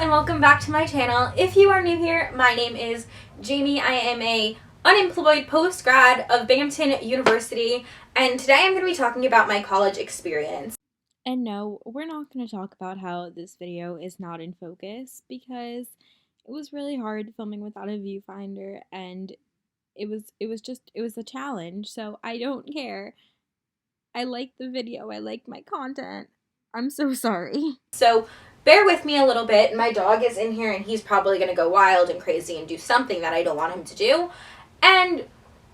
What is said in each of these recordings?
and welcome back to my channel. If you are new here, my name is Jamie. I am a unemployed post-grad of Binghamton University, and today I'm going to be talking about my college experience. And no, we're not going to talk about how this video is not in focus because it was really hard filming without a viewfinder and it was a challenge. So I don't care. I like the video. I like my content. I'm so sorry. So bear with me a little bit. My dog is in here and he's probably going to go wild and crazy and do something that I don't want him to do. And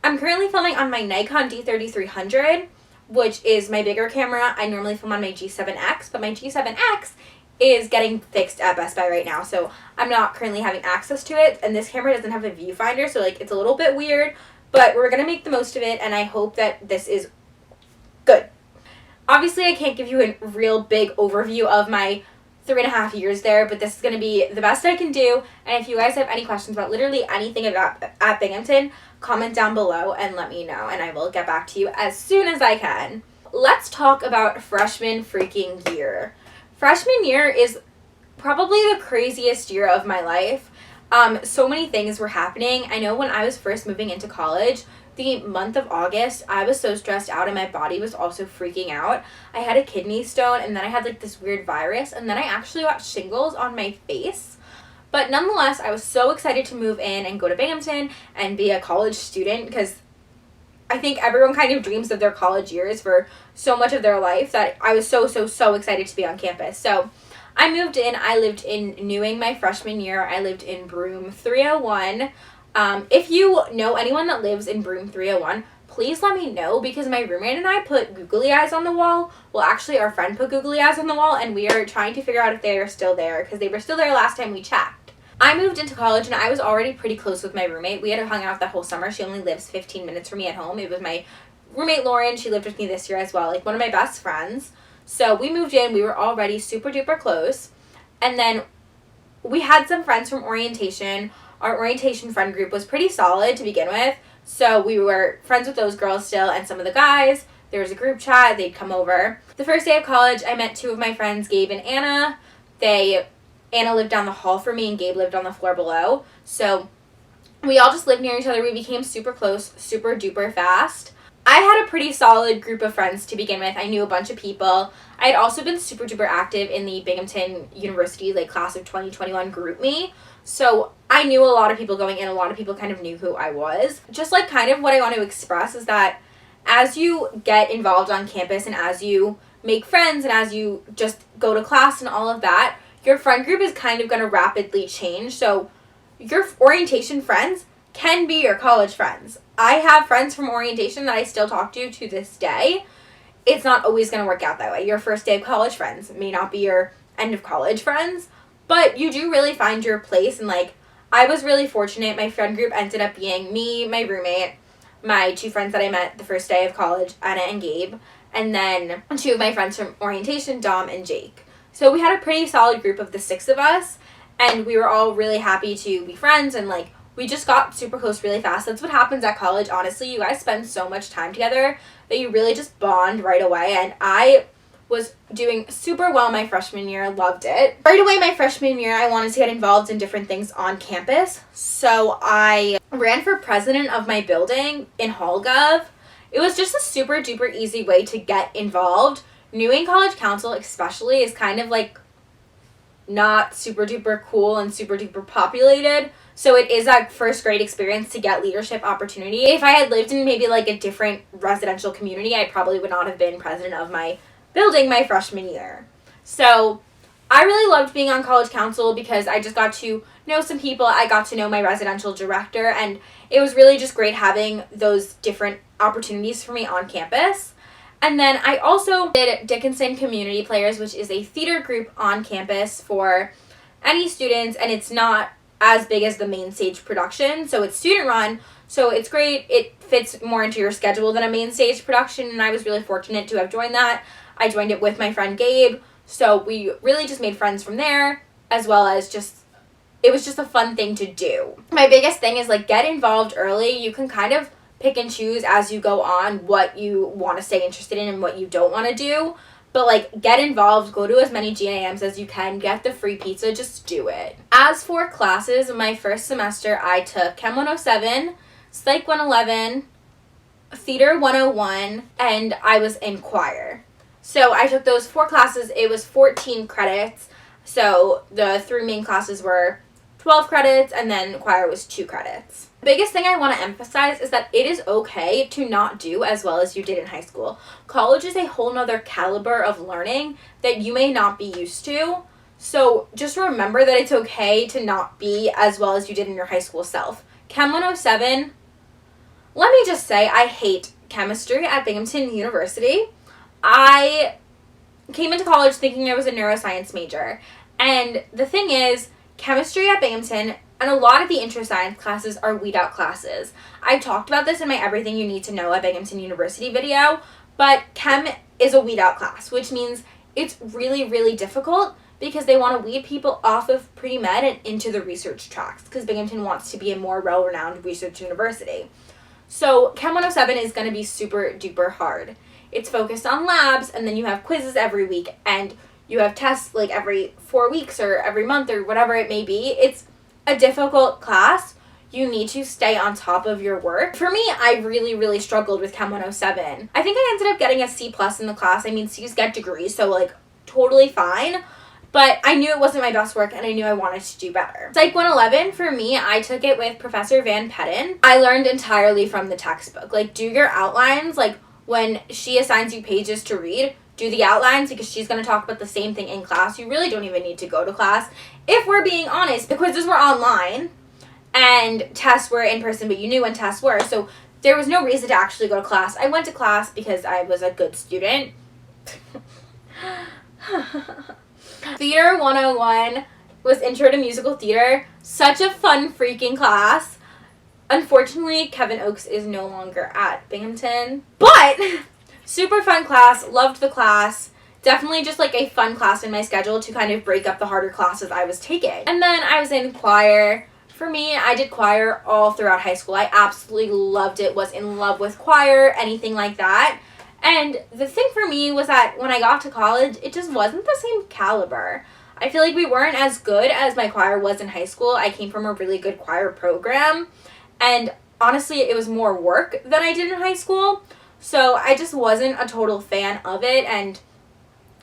I'm currently filming on my Nikon D3300, which is my bigger camera. I normally film on my G7X, but my G7X is getting fixed at Best Buy right now, so I'm not currently having access to it, and this camera doesn't have a viewfinder, so like it's a little bit weird, but we're going to make the most of it, and I hope that this is good. Obviously, I can't give you a real big overview of my 3.5 years there, but this is going to be the best I can do, and if you guys have any questions about literally anything about at Binghamton, comment down below and let me know, and I will get back to you as soon as I can. Let's talk about freshman freaking year. Freshman year is probably the craziest year of my life. So many things were happening. I know when I was first moving into college, the month of August, I was so stressed out and my body was also freaking out. I had a kidney stone and then I had like this weird virus and then I actually got shingles on my face. But nonetheless, I was so excited to move in and go to Binghamton and be a college student because I think everyone kind of dreams of their college years for so much of their life that I was so excited to be on campus. So I moved in. I lived in Newing my freshman year. I lived in Broome 301. If you know anyone that lives in Broome 301, please let me know because my roommate and I put googly eyes on the wall. Well, actually, our friend put googly eyes on the wall, and we are trying to figure out if they are still there because they were still there last time we checked. I moved into college, and I was already pretty close with my roommate. We had hung out that whole summer. She only lives 15 minutes from me at home. It was my roommate, Lauren. She lived with me this year as well, like one of my best friends. So we moved in. We were already super duper close. And then we had some friends from orientation. Our orientation friend group was pretty solid to begin with. So we were friends with those girls still and some of the guys. There was a group chat. They'd come over. The first day of college, I met two of my friends, Gabe and Anna. Anna lived down the hall from me and Gabe lived on the floor below. So we all just lived near each other. We became super close, super duper fast. I had a pretty solid group of friends to begin with. I knew a bunch of people. I had also been super duper active in the Binghamton University, like class of 2021 GroupMe. So I knew a lot of people going in. A lot of people kind of knew who I was. Just like kind of what I want to express is that as you get involved on campus and as you make friends and as you just go to class and all of that, your friend group is kind of going to rapidly change. So your orientation friends can be your college friends. I have friends from orientation that I still talk to this day. It's not always going to work out that way. Your first day of college friends may not be your end of college friends, but you do really find your place. And like, I was really fortunate. My friend group ended up being me, my roommate, my two friends that I met the first day of college, Anna and Gabe, and then two of my friends from orientation, Dom and Jake. So we had a pretty solid group of the 6 of us, and we were all really happy to be friends, and like, we just got super close really fast. That's what happens at college, honestly. You guys spend so much time together that you really just bond right away, and I was doing super well my freshman year, loved it. Right away my freshman year, I wanted to get involved in different things on campus, so I ran for president of my building in HallGov. It was just a super duper easy way to get involved. Newing College Council especially is kind of like not super duper cool and super duper populated. So it is a first grade experience to get leadership opportunity. If I had lived in maybe like a different residential community, I probably would not have been president of my building my freshman year. So I really loved being on college council because I just got to know some people. I got to know my residential director, and it was really just great having those different opportunities for me on campus. And then I also did Dickinson Community Players, which is a theater group on campus for any students, and it's not as big as the main stage production, so it's student run, so it's great. It fits more into your schedule than a main stage production, and I was really fortunate to have joined that. I joined it with my friend Gabe, so we really just made friends from there, as well as it was just a fun thing to do. My biggest thing is like get involved early. You can kind of pick and choose as you go on what you want to stay interested in and what you don't want to do. But, like, get involved, go to as many GAMs as you can, get the free pizza, just do it. As for classes, my first semester I took Chem 107, Psych 111, Theater 101, and I was in choir. So I took those 4 classes. It was 14 credits. So the 3 main classes were 12 credits, and then choir was 2 credits. The biggest thing I want to emphasize is that it is okay to not do as well as you did in high school. College is a whole nother caliber of learning that you may not be used to. So just remember that it's okay to not be as well as you did in your high school self. Chem 107, let me just say I hate chemistry at Binghamton University. I came into college thinking I was a neuroscience major. And the thing is, chemistry at Binghamton and a lot of the intro science classes are weed out classes. I talked about this in my Everything You Need to Know at Binghamton University video, but chem is a weed out class, which means it's really, really difficult because they want to weed people off of pre-med and into the research tracks because Binghamton wants to be a more well-renowned research university. So Chem 107 is going to be super duper hard. It's focused on labs, and then you have quizzes every week, and you have tests like every 4 weeks or every month or whatever it may be. It's a difficult class. You need to stay on top of your work. For me, I really, really struggled with Chem 107. I think I ended up getting a C+ in the class. I mean, C's get degrees, so like totally fine. But I knew it wasn't my best work, and I knew I wanted to do better. Psych 111, for me, I took it with Professor Van Petten. I learned entirely from the textbook. Like, do your outlines. Like, when she assigns you pages to read, do the outlines because she's going to talk about the same thing in class. You really don't even need to go to class. If we're being honest, the quizzes were online and tests were in person, but you knew when tests were. So there was no reason to actually go to class. I went to class because I was a good student. Theater 101 was Intro to Musical Theater. Such a fun freaking class. Unfortunately, Kevin Oakes is no longer at Binghamton. But super fun class. Loved the class. Definitely just like a fun class in my schedule to kind of break up the harder classes I was taking. And then I was in choir. For me, I did choir all throughout high school. I absolutely loved it. Was in love with choir, anything like that. And the thing for me was that when I got to college, it just wasn't the same caliber. I feel like we weren't as good as my choir was in high school. I came from a really good choir program. And honestly, it was more work than I did in high school. So I just wasn't a total fan of it. And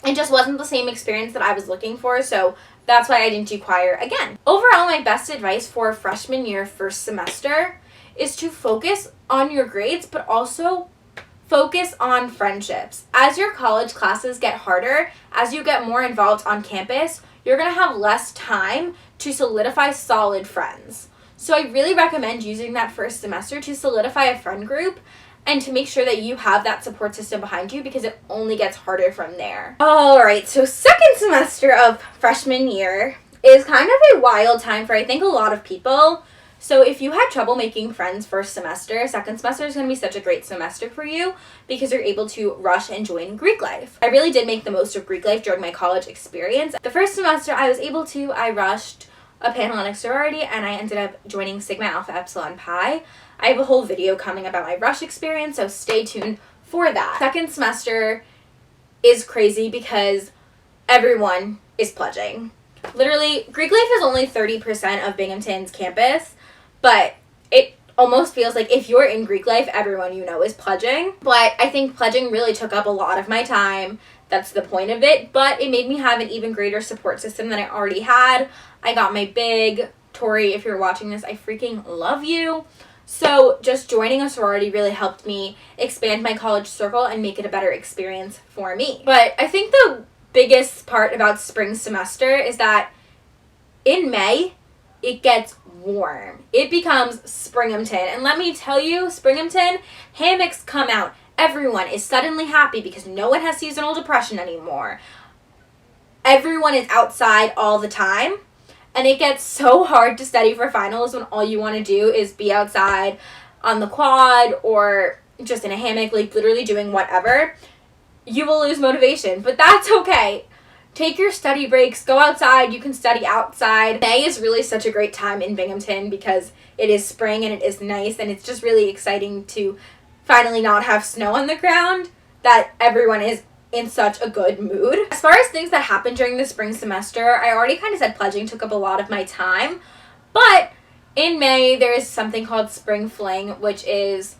it just wasn't the same experience that I was looking for. So that's why I didn't do choir again. Overall, my best advice for freshman year first semester is to focus on your grades, but also focus on friendships. As your college classes get harder, as you get more involved on campus, you're going to have less time to solidify solid friends. So I really recommend using that first semester to solidify a friend group and to make sure that you have that support system behind you because it only gets harder from there. Alright, so second semester of freshman year is kind of a wild time for I think a lot of people. So if you had trouble making friends first semester, second semester is going to be such a great semester for you because you're able to rush and join Greek life. I really did make the most of Greek life during my college experience. The first semester I rushed a Panhellenic sorority and I ended up joining Sigma Alpha Epsilon Pi. I have a whole video coming about my rush experience, so stay tuned for that. Second semester is crazy because everyone is pledging. Literally, Greek life is only 30% of Binghamton's campus, but it almost feels like if you're in Greek life, everyone you know is pledging. But I think pledging really took up a lot of my time. That's the point of it. But it made me have an even greater support system than I already had. I got my big. Tori, if you're watching this, I freaking love you. So just joining a sorority really helped me expand my college circle and make it a better experience for me. But I think the biggest part about spring semester is that in May, it gets warm. It becomes Springhamton. And let me tell you, Springhamton, hammocks come out. Everyone is suddenly happy because no one has seasonal depression anymore. Everyone is outside all the time. And it gets so hard to study for finals when all you want to do is be outside on the quad or just in a hammock, like literally doing whatever. You will lose motivation, but that's okay. Take your study breaks, go outside, you can study outside. May is really such a great time in Binghamton because it is spring and it is nice and it's just really exciting to finally not have snow on the ground that everyone is in such a good mood. As far as things that happened during the spring semester, I already kind of said pledging took up a lot of my time, but in May there is something called Spring Fling, which is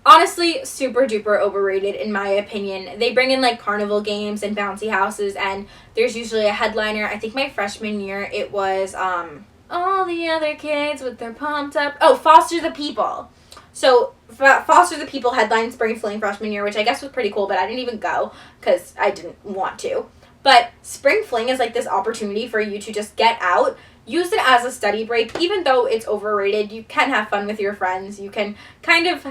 honestly super duper overrated in my opinion. They bring in like carnival games and bouncy houses, and there's usually a headliner. I think my freshman year it was all the other kids with their pumped up. Oh, Foster the People. So Foster the People headlined Spring Fling freshman year, which I guess was pretty cool, but I didn't even go because I didn't want to. But Spring Fling is like this opportunity for you to just get out, use it as a study break. Even though it's overrated, you can have fun with your friends. You can kind of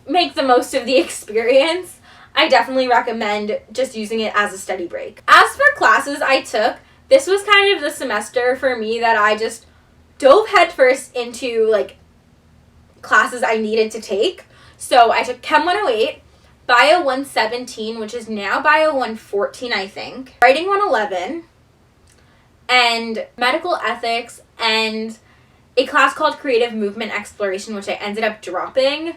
make the most of the experience. I definitely recommend just using it as a study break. As for classes I took, this was kind of the semester for me that I just dove headfirst into like classes I needed to take. So I took Chem 108, Bio 117, which is now Bio 114, I think, Writing 111, and Medical Ethics, and a class called Creative Movement Exploration, which I ended up dropping.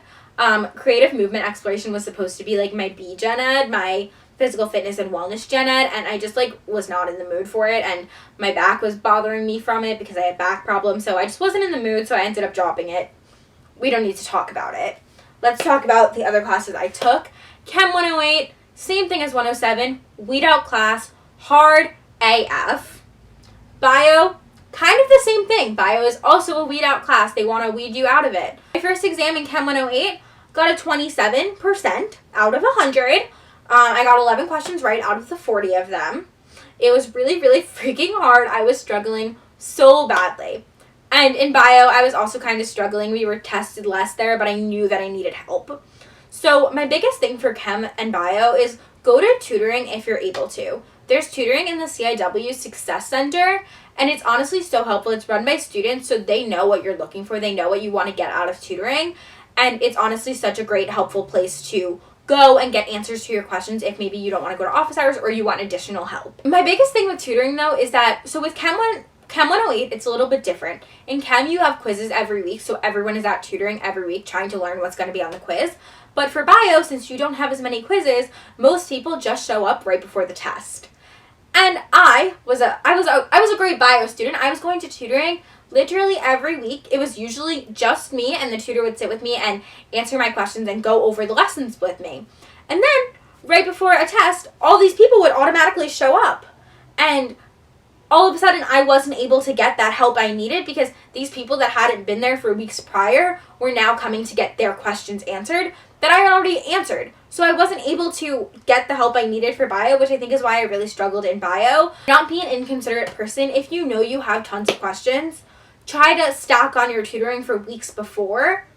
Creative Movement Exploration was supposed to be like my B gen ed, my physical fitness and wellness gen ed, and I just like was not in the mood for it, and my back was bothering me from it because I had back problems, so I just wasn't in the mood, so I ended up dropping it. We don't need to talk about it. Let's talk about the other classes I took. Chem 108, same thing as 107, weed out class, hard AF. Bio, kind of the same thing. Bio is also a weed out class. They want to weed you out of it. My first exam in Chem 108 got a 27% out of 100. I got 11 questions right out of the 40 of them. It was really, really freaking hard. I was struggling so badly. And in bio, I was also kind of struggling. We were tested less there, but I knew that I needed help. So my biggest thing for Chem and bio is go to tutoring if you're able to. There's tutoring in the CIW Success Center, and it's honestly so helpful. It's run by students, so they know what you're looking for. They know what you want to get out of tutoring, and it's honestly such a great, helpful place to go and get answers to your questions if maybe you don't want to go to office hours or you want additional help. My biggest thing with tutoring, though, is that, so with Chem 108, it's a little bit different. In Chem, you have quizzes every week, so everyone is at tutoring every week trying to learn what's going to be on the quiz. But for bio, since you don't have as many quizzes, most people just show up right before the test. And I was a great bio student. I was going to tutoring literally every week. It was usually just me, and the tutor would sit with me and answer my questions and go over the lessons with me. And then, right before a test, all these people would automatically show up. And all of a sudden, I wasn't able to get that help I needed because these people that hadn't been there for weeks prior were now coming to get their questions answered that I had already answered. So I wasn't able to get the help I needed for bio, which I think is why I really struggled in bio. Not be an inconsiderate person. If you know you have tons of questions, try to stack on your tutoring for weeks before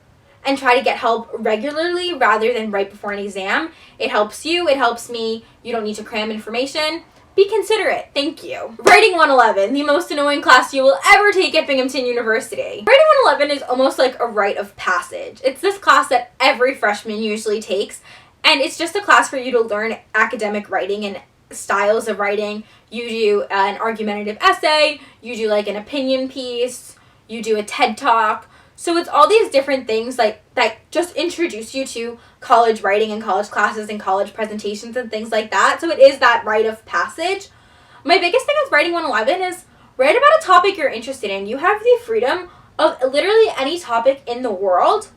and try to get help regularly rather than right before an exam. It helps you. It helps me. You don't need to cram information. Be considerate. Thank you. Writing 111, the most annoying class you will ever take at Binghamton University. Writing 111 is almost like a rite of passage. It's this class that every freshman usually takes, and it's just a class for you to learn academic writing and styles of writing. You do an argumentative essay, you do like an opinion piece, you do a TED Talk. So it's all these different things like that just introduce you to college writing and college classes and college presentations and things like that. So it is that rite of passage. My biggest thing with Writing 111 is write about a topic you're interested in. You have the freedom of literally any topic in the world.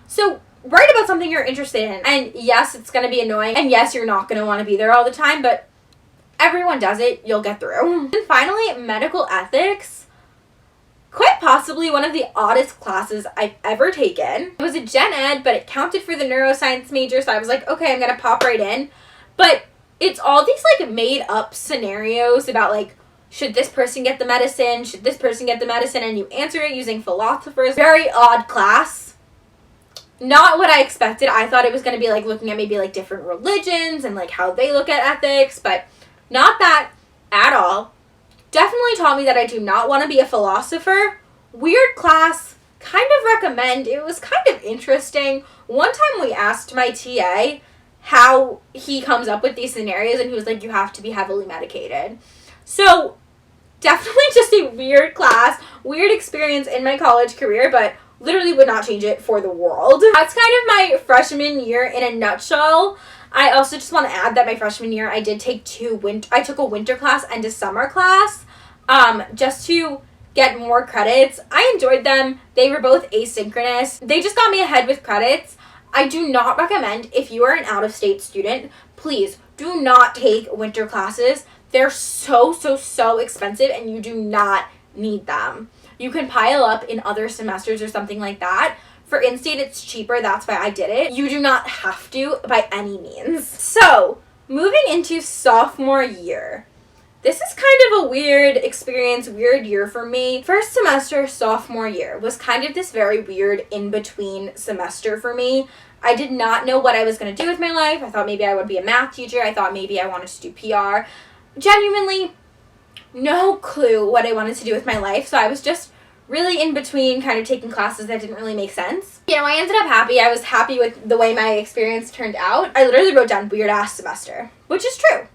So write about something you're interested in. And yes, it's going to be annoying. And yes, you're not going to want to be there all the time, but everyone does it. You'll get through. And finally, medical ethics. Quite possibly one of the oddest classes I've ever taken. It was a gen ed, but it counted for the neuroscience major, so I was like, okay, I'm going to pop right in. But it's all these like made up scenarios about like, should this person get the medicine? Should this person get the medicine? And you answer it using philosophers. Very odd class. Not what I expected. I thought it was going to be like looking at maybe like different religions and like how they look at ethics, but not that at all. Definitely taught me that I do not want to be a philosopher. Weird class. Kind of recommend. It was kind of interesting. One time we asked my TA how he comes up with these scenarios, and he was like, you have to be heavily medicated. So definitely just a weird class, weird experience in my college career, but Literally would not change it for the world. That's kind of my freshman year in a nutshell. I also just want to add that my freshman year I did take I took a winter class and a summer class just to get more credits. I enjoyed them. They were both asynchronous. They just got me ahead with credits. I do not recommend, if you are an out-of-state student, please do not take winter classes. They're so expensive and you do not need them. You can pile up in other semesters or something like that. For in-state, it's cheaper. That's why I did it. You do not have to by any means. So, moving into sophomore year. This is kind of a weird experience, weird year for me. First semester, sophomore year, was kind of this very weird in-between semester for me. I did not know what I was going to do with my life. I thought maybe I would be a math teacher. I thought maybe I wanted to do PR. Genuinely, no clue what I wanted to do with my life. So I was just really in between, kind of taking classes that didn't really make sense. You know, I ended up happy. I was happy with the way my experience turned out. I literally wrote down weird ass semester, which is true.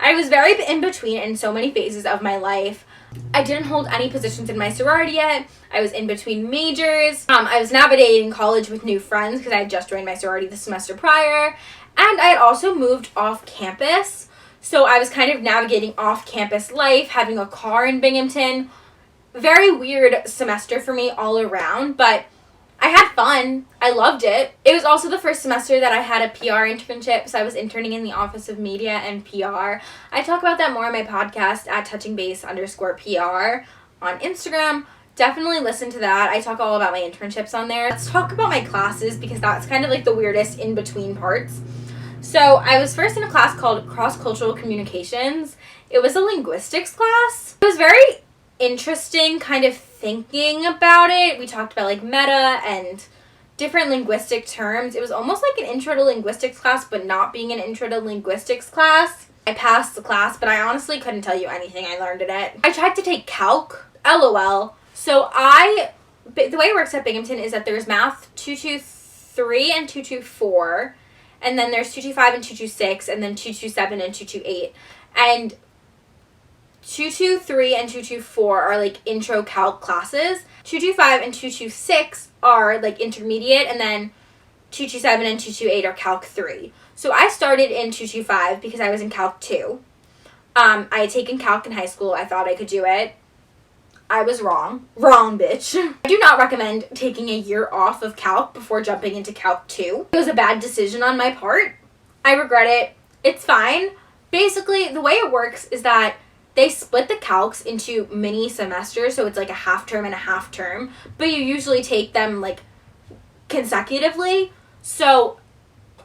I was very in between in so many phases of my life. I didn't hold any positions in my sorority yet. I was in between majors. I was navigating college with new friends because I had just joined my sorority the semester prior. And I had also moved off campus. So I was kind of navigating off-campus life, having a car in Binghamton. Very weird semester for me all around, but I had fun. I loved it. It was also the first semester that I had a PR internship, so I was interning in the Office of Media and PR. I talk about that more on my podcast at touchingbase_PR on Instagram. Definitely listen to that. I talk all about my internships on there. Let's talk about my classes because that's kind of like the weirdest in-between parts. So I was first in a class called Cross-Cultural Communications. It was a linguistics class. It was very interesting kind of thinking about it. We talked about like meta and different linguistic terms. It was almost like an intro to linguistics class, but not being an intro to linguistics class. I passed the class, but I honestly couldn't tell you anything I learned in it. I tried to take calc, LOL. So the way it works at Binghamton is that there's math 223 and 224, and then there's 225 and 226, and then 227 and 228. And 223 and 224 are like intro calc classes. 225 and 226 are like intermediate, and then 227 and 228 are calc 3. So I started in 225 because I was in calc 2. I had taken calc in high school. I thought I could do it. I was wrong. Wrong, bitch. I do not recommend taking a year off of calc before jumping into calc 2. It was a bad decision on my part. I regret it. It's fine. Basically, the way it works is that they split the calcs into mini semesters, so it's like a half term and a half term, but you usually take them like consecutively. So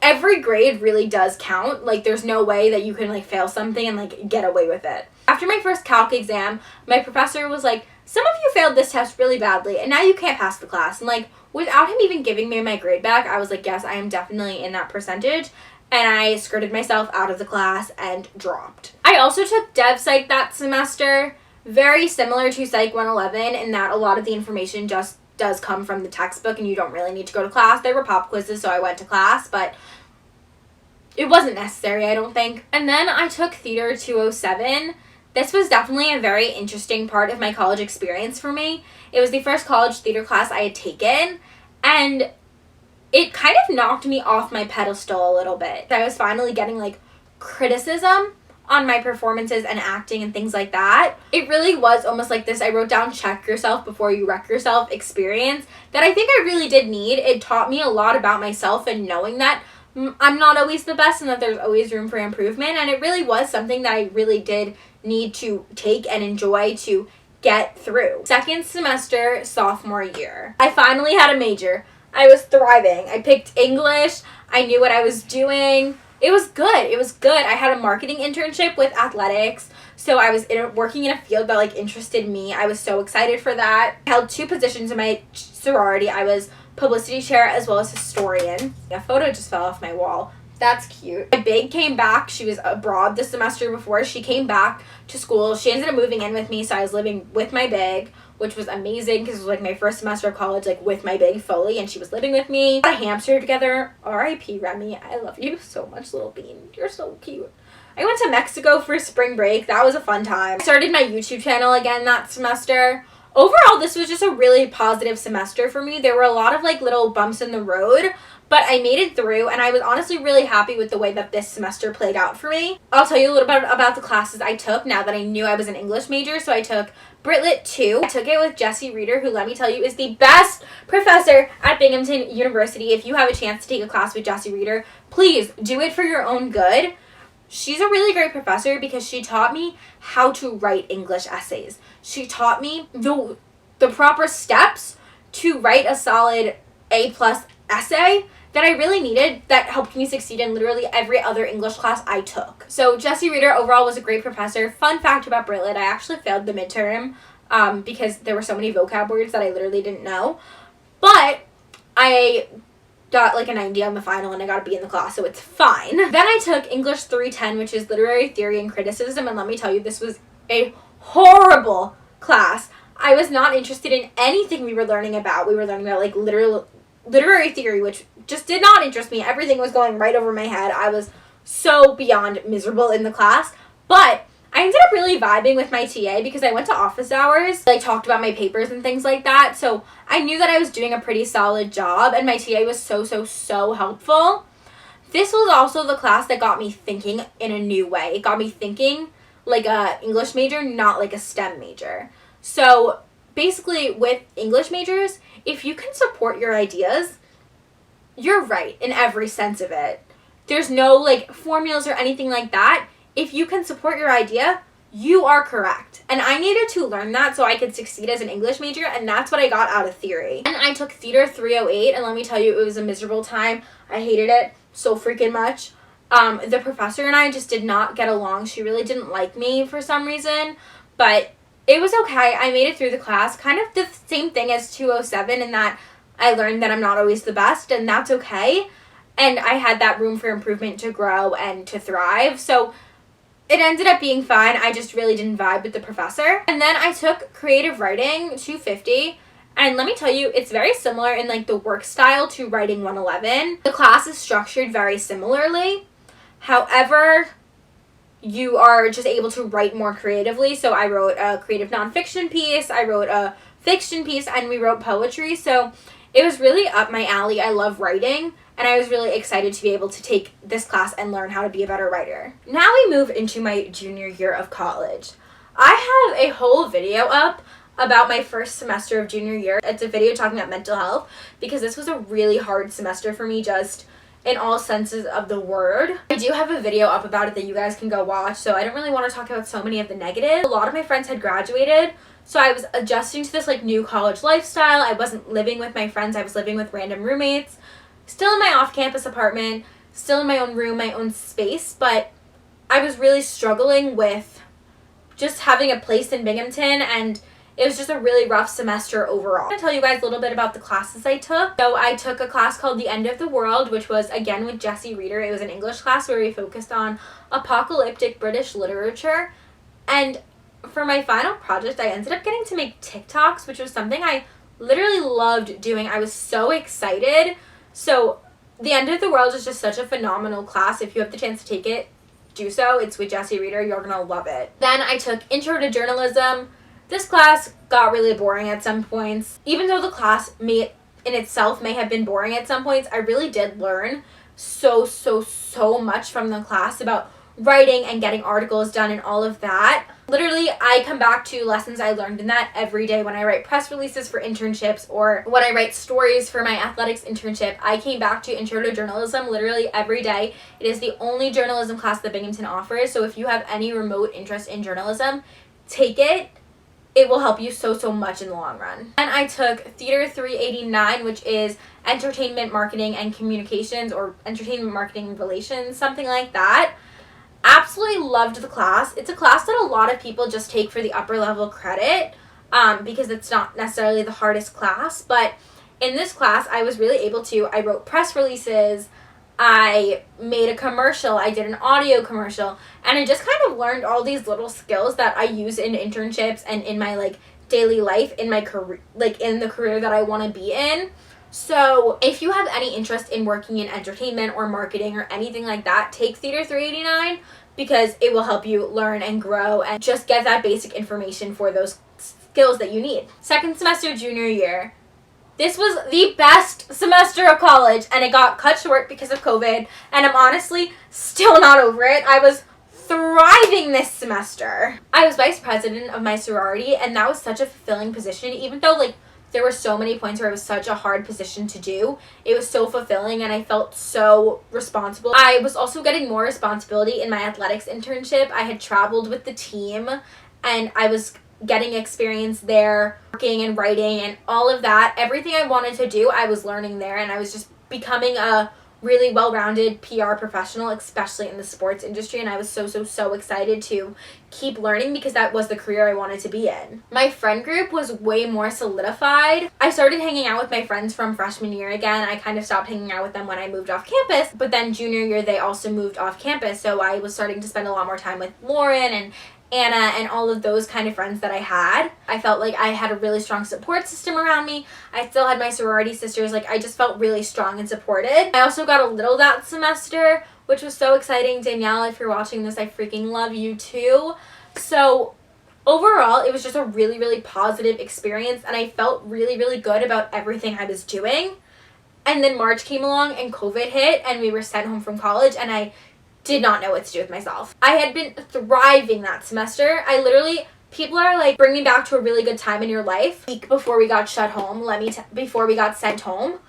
every grade really does count. Like there's no way that you can like fail something and like get away with it. After my first calc exam, my professor was like, some of you failed this test really badly and now you can't pass the class. And like without him even giving me my grade back, I was like, yes, I am definitely in that percentage. And I skirted myself out of the class and dropped. I also took Dev Psych that semester, very similar to Psych 111 in that a lot of the information just does come from the textbook and you don't really need to go to class. There were pop quizzes, so I went to class, but it wasn't necessary, I don't think. And then I took Theater 207. This was definitely a very interesting part of my college experience for me. It was the first college theater class I had taken, and it kind of knocked me off my pedestal a little bit. I was finally getting like criticism on my performances and acting and things like that. It really was almost like this, I wrote down check yourself before you wreck yourself experience that I think I really did need. It taught me a lot about myself and knowing that I'm not always the best and that there's always room for improvement. And it really was something that I really did need to take and enjoy to get through. Second semester, sophomore year. I finally had a major. I was thriving. I picked English. I knew what I was doing. It was good. It was good. I had a marketing internship with athletics, so I was working in a field that like interested me. I was so excited for that. I held 2 positions in my sorority. I was publicity chair as well as historian. A photo just fell off my wall. That's cute. My big came back. She was abroad the semester before. She came back to school. She ended up moving in with me, so I was living with my big, which was amazing because it was like my first semester of college, like with my big fully, and she was living with me. We got a hamster together. R.I.P. Remy. I love you so much, little bean. You're so cute. I went to Mexico for spring break. That was a fun time. I started my YouTube channel again that semester. overall, this was just a really positive semester for me. There were a lot of like little bumps in the road, but I made it through, and I was honestly really happy with the way that this semester played out for me. I'll tell you a little bit about the classes I took now that I knew I was an English major. So I took Brit Lit 2. I took it with Jessie Reeder, who, let me tell you, is the best professor at Binghamton University. If you have a chance to take a class with Jessie Reeder, please do it for your own good. She's a really great professor because she taught me how to write English essays. She taught me the proper steps to write a solid A+ essay that I really needed, that helped me succeed in literally every other English class I took. So Jessie Reeder overall was a great professor. Fun fact about Brit Lit, I actually failed the midterm because there were so many vocab words that I literally didn't know. But I got like a 90 on the final and I got a B in the class, so it's fine. Then I took English 310, which is literary theory and criticism, and let me tell you, this was a horrible class. I was not interested in anything we were learning about. We were learning about like literary theory, which just did not interest me. Everything was going right over my head. I was so beyond miserable in the class. But I ended up really vibing with my TA because I went to office hours, like talked about my papers and things like that. So I knew that I was doing a pretty solid job, and my TA was so helpful. This was also the class that got me thinking in a new way. It got me thinking like a English major, not like a STEM major. So basically with English majors, if you can support your ideas, you're right in every sense of it. There's no like formulas or anything like that. If you can support your idea, you are correct. And I needed to learn that so I could succeed as an English major, and that's what I got out of theory. And I took Theater 308, and let me tell you, it was a miserable time. I hated it so freaking much. The professor and I just did not get along. She really didn't like me for some reason, but it was okay. I made it through the class. Kind of the same thing as 207 in that I learned that I'm not always the best, and that's okay. And I had that room for improvement to grow and to thrive. So it ended up being fine. I just really didn't vibe with the professor. And then I took creative writing 250. And let me tell you, it's very similar in like the work style to writing 111. The class is structured very similarly. However, you are just able to write more creatively. So I wrote a creative nonfiction piece, I wrote a fiction piece, and we wrote poetry. So it was really up my alley. I love writing, and I was really excited to be able to take this class and learn how to be a better writer. Now we move into my junior year of college. I have a whole video up about my first semester of junior year. It's a video talking about mental health because this was a really hard semester for me, just in all senses of the word. I do have a video up about it that you guys can go watch, so I don't really want to talk about so many of the negatives. A lot of my friends had graduated, so I was adjusting to this like new college lifestyle. I wasn't living with my friends, I was living with random roommates, still in my off-campus apartment, still in my own room, my own space, but I was really struggling with just having a place in Binghamton, and it was just a really rough semester overall. I'm going to tell you guys a little bit about the classes I took. So I took a class called The End of the World, which was, again, with Jessie Reeder. It was an English class where we focused on apocalyptic British literature. And for my final project, I ended up getting to make TikToks, which was something I literally loved doing. I was so excited. So The End of the World is just such a phenomenal class. If you have the chance to take it, do so. It's with Jessie Reeder. You're going to love it. Then I took Intro to Journalism. This class got really boring at some points. Even though the class in itself may have been boring at some points, I really did learn so much from the class about writing and getting articles done and all of that. Literally, I come back to lessons I learned in that every day when I write press releases for internships or when I write stories for my athletics internship. I came back to Intro to Journalism literally every day. It is the only journalism class that Binghamton offers, so if you have any remote interest in journalism, take it. It will help you so much in the long run. And I took Theater 389, which is Entertainment Marketing and Communications, or Entertainment Marketing and Relations, something like that. Absolutely loved the class. It's a class that a lot of people just take for the upper level credit because it's not necessarily the hardest class. But in this class, I was really able to, I wrote press releases, I made a commercial, I did an audio commercial, and I just kind of learned all these little skills that I use in internships and in my like daily life, in my career, like in the career that I want to be in. So if you have any interest in working in entertainment or marketing or anything like that, take Theater 389 because it will help you learn and grow and just get that basic information for those skills that you need. Second semester, junior year. This was the best semester of college, and it got cut short because of COVID, and I'm honestly still not over it. I was thriving this semester. I was vice president of my sorority, and that was such a fulfilling position, even though, like, there were so many points where it was such a hard position to do. It was so fulfilling, and I felt so responsible. I was also getting more responsibility in my athletics internship. I had traveled with the team, and I was getting experience there, working and writing and all of that. Everything I wanted to do, I was learning there, and I was just becoming a really well-rounded PR professional, especially in the sports industry, and I was so excited to keep learning because that was the career I wanted to be in. My friend group was way more solidified. I started hanging out with my friends from freshman year again. I kind of stopped hanging out with them when I moved off campus, but then junior year they also moved off campus, so I was starting to spend a lot more time with Lauren and Anna and all of those kind of friends that I had. I felt like I had a really strong support system around me. I still had my sorority sisters. Like, I just felt really strong and supported. I also got a little that semester, which was so exciting. Danielle, if you're watching this, I freaking love you too. So overall, it was just a really positive experience, and I felt really good about everything I was doing. And then March came along and COVID hit, and we were sent home from college, and I did not know what to do with myself. I had been thriving that semester. I literally, people are like, bring me back to a really good time in your life. Week before we got shut home, before we got sent home,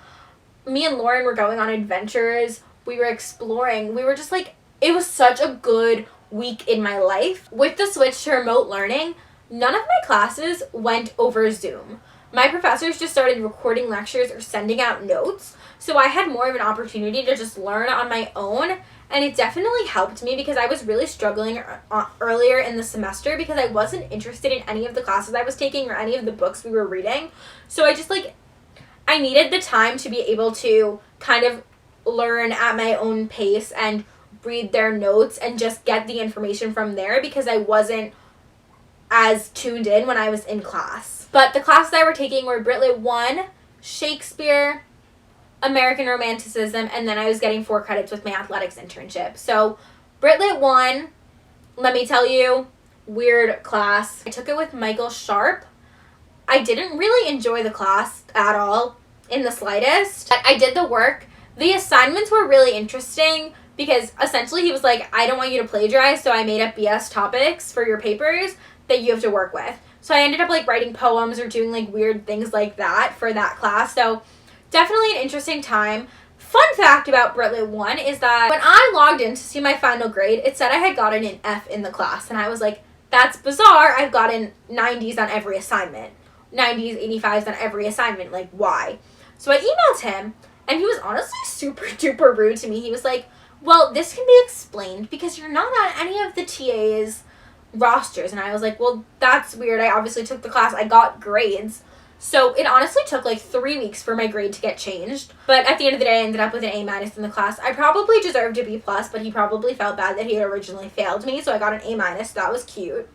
me and Lauren were going on adventures. We were exploring. We were just like, it was such a good week in my life. With the switch to remote learning, none of my classes went over Zoom. My professors just started recording lectures or sending out notes, so I had more of an opportunity to just learn on my own. And it definitely helped me because I was really struggling earlier in the semester because I wasn't interested in any of the classes I was taking or any of the books we were reading. So I needed the time to be able to kind of learn at my own pace and read their notes and just get the information from there because I wasn't as tuned in when I was in class. But the classes I were taking were Brit 1, Shakespeare, American Romanticism, and then I was getting 4 credits with my athletics internship. So Brit 1, let me tell you, weird class. I took it with Michael Sharp. I didn't really enjoy the class at all, in the slightest. I did the work. The assignments were really interesting because essentially he was like, I don't want you to plagiarize, so I made up BS topics for your papers that you have to work with. So I ended up like writing poems or doing like weird things like that for that class. So definitely an interesting time. Fun fact about Brit 1 is that when I logged in to see my final grade, it said I had gotten an F in the class. And I was like, that's bizarre. I've gotten 90s on every assignment. 90s, 85s on every assignment. Like, why? So I emailed him, and he was honestly super duper rude to me. He was like, well, this can be explained because you're not on any of the TA's rosters. And I was like, well, that's weird. I obviously took the class. I got grades. So it honestly took like 3 weeks for my grade to get changed. But at the end of the day, I ended up with an A- in the class. I probably deserved a B+, but he probably felt bad that he had originally failed me. So I got an A-. So that was cute.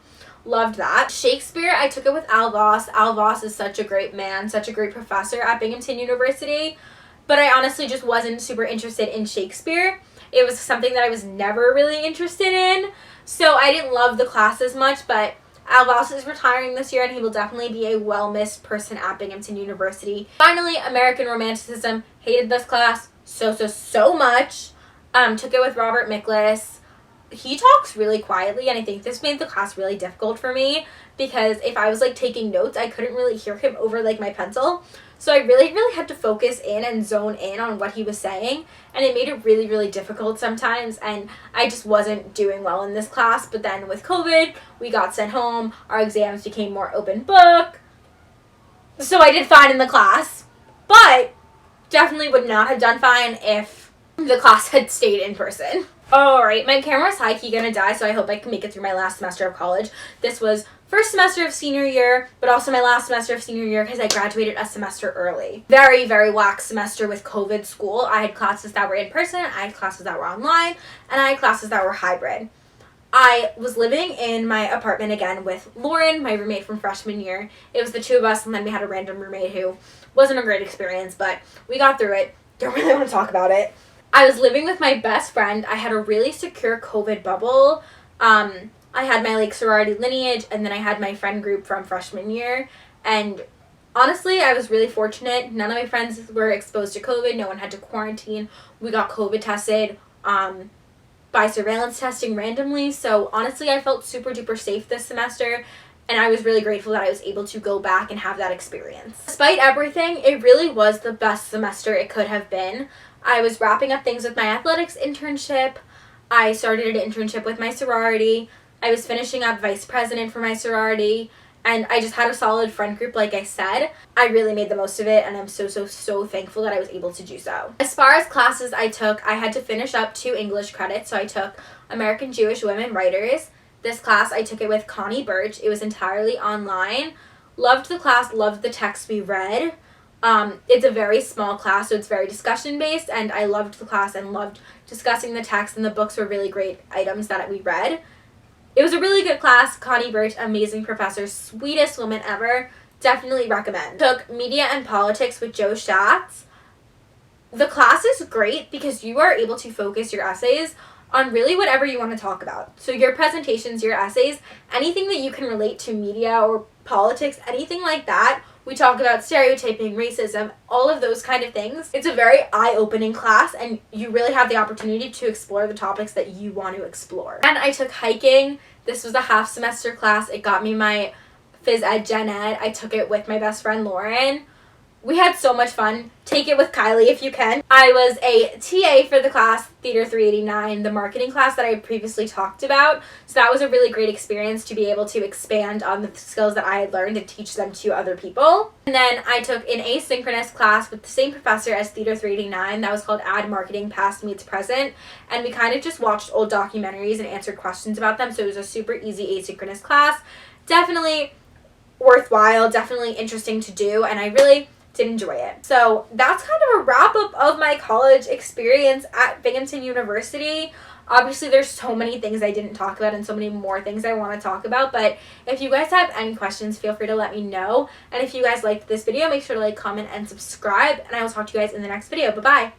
Loved that. Shakespeare, I took it with Al Voss. Al Voss is such a great man, such a great professor at Binghamton University. But I honestly just wasn't super interested in Shakespeare. It was something that I was never really interested in. So I didn't love the class as much, but Al Voss is retiring this year, and he will definitely be a well-missed person at Binghamton University. Finally, American Romanticism. Hated this class so much. Took it with Robert Miklas. He talks really quietly, and I think this made the class really difficult for me because if I was like taking notes, I couldn't really hear him over like my pencil. So I really had to focus in and zone in on what he was saying, and it made it really difficult sometimes, and I just wasn't doing well in this class. But then with COVID, we got sent home, our exams became more open book, so I did fine in the class, but definitely would not have done fine if the class had stayed in person. Alright, my camera's high-key gonna die, so I hope I can make it through my last semester of college. This was first semester of senior year, but also my last semester of senior year because I graduated a semester early. Very lax semester with COVID school. I had classes that were in person, I had classes that were online, and I had classes that were hybrid. I was living in my apartment again with Lauren, my roommate from freshman year. It was the two of us, and then we had a random roommate who wasn't a great experience, but we got through it. Don't really want to talk about it. I was living with my best friend. I had a really secure COVID bubble. I had my like sorority lineage, and then I had my friend group from freshman year. And honestly, I was really fortunate. None of my friends were exposed to COVID. No one had to quarantine. We got COVID tested by surveillance testing randomly. So honestly, I felt super duper safe this semester. And I was really grateful that I was able to go back and have that experience. Despite everything, it really was the best semester it could have been. I was wrapping up things with my athletics internship. I started an internship with my sorority. I was finishing up vice president for my sorority. And I just had a solid friend group, like I said. I really made the most of it, and I'm so thankful that I was able to do so. As far as classes I took, I had to finish up 2 English credits. So I took American Jewish Women Writers. This class, I took it with Connie Birch. It was entirely online. Loved the class, loved the text we read. It's a very small class, so it's very discussion-based, and I loved the class and loved discussing the text, and the books were really great items that we read. It was a really good class. Connie Birch, amazing professor, sweetest woman ever. Definitely recommend. Took Media and Politics with Joe Schatz. The class is great because you are able to focus your essays on really whatever you want to talk about. So your presentations, your essays, anything that you can relate to media or politics, anything like that. We talk about stereotyping, racism, all of those kind of things. It's a very eye-opening class, and you really have the opportunity to explore the topics that you want to explore. And I took hiking. This was a half-semester class. It got me my phys ed, gen ed. I took it with my best friend, Lauren. We had so much fun. Take it with Kylie if you can. I was a TA for the class, Theater 389, the marketing class that I previously talked about. So that was a really great experience to be able to expand on the skills that I had learned and teach them to other people. And then I took an asynchronous class with the same professor as Theater 389. That was called Ad Marketing Past Meets Present. And we kind of just watched old documentaries and answered questions about them. So it was a super easy asynchronous class. Definitely worthwhile, definitely interesting to do, and I really did enjoy it. So that's kind of a wrap up of my college experience at Binghamton University. Obviously, there's so many things I didn't talk about and so many more things I want to talk about, but if you guys have any questions, feel free to let me know. And if you guys liked this video, make sure to like, comment, and subscribe, and I will talk to you guys in the next video. Bye-bye!